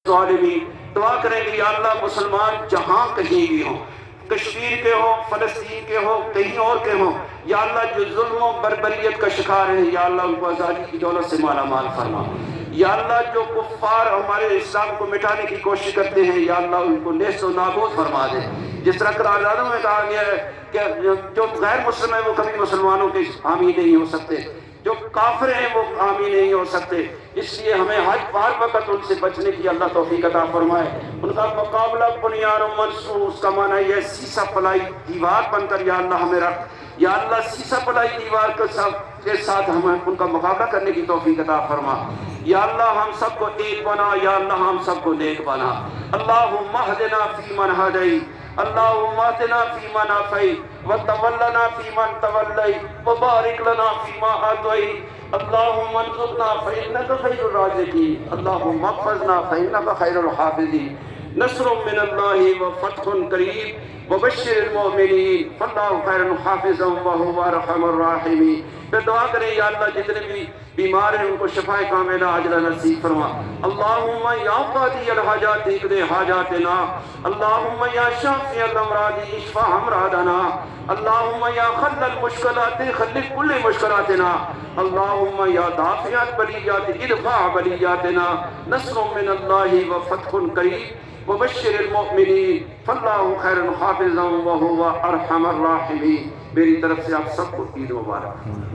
ظالمین، دعا کریں گے یا اللہ مسلمان جہاں کہیں بھی ہوں، کشمیر کے ہوں، فلسطین کے ہوں، کہیں اور کے ہوں، یا اللہ جو ظلم و بربریت کا شکار ہیں یا اللہ ان کو آزادی کی دولت سے مالا مال فرما۔ یا اللہ جو کفار ہمارے اسلام کو مٹانے کی کوشش کرتے ہیں یا اللہ ان کو نیست و نابود فرما دے۔ جس طرح قراردادوں میں کہا گیا ہے کہ جو غیر مسلم ہیں وہ کبھی مسلمانوں کے حامی نہیں ہو سکتے، جو کافر ہیں وہ حامی نہیں ہو سکتے، اس لیے ہمیں ہر وقت ان سے بچنے کی اللہ توفیق عطا فرمائے۔ ان کا مقابلہ بنیان و منصور، اس کا معنی یہ سیسا پلائی دیوار بن کر یا اللہ ہمیں رکھ، یا اللہ سیسا پلائی دیوار کے ساتھ ہمیں ان کا مقابلہ کرنے کی توفیق عطا فرما۔ یا اللہ ہم سب کو ایک بنا، یا اللہ ہم سب کو نیک بنا۔ اللہم اہدنا فیمن ہدیت، اللہم اہدنا فیمن عافیت، وتولنا فیمن تولیت، وبارک لنا فیما اعطیت، اللہم انصرنا فإنک خیر الرازقین، اللہم احفظنا فإنک خیر الحافظین۔ نصر من اللہ وفتح قریب وبشر المؤمنین فاللہ خیر حافظا وہو ارحم الراحمین۔ پھر دعا کریں یا اللہ جتنے بھی بیمار ہیں ان کو شفائے کاملہ عاجلہ نصیب فرما۔ اللہم یا قاضی الحاجات اقضِ حاجاتنا، اللہم یا شافی الامراض اشفا امراضنا، اللہم یا حل المشکلات حل کل مشکلاتنا، اللہم یا دافع البلیات ادفع بلیاتنا۔ نصر من اللہ وفتح قریب وبشر المؤمنین فاللہ خیر حافظا وہو ارحم الراحمین۔ میری طرف سے آپ سب کو عید مبارک۔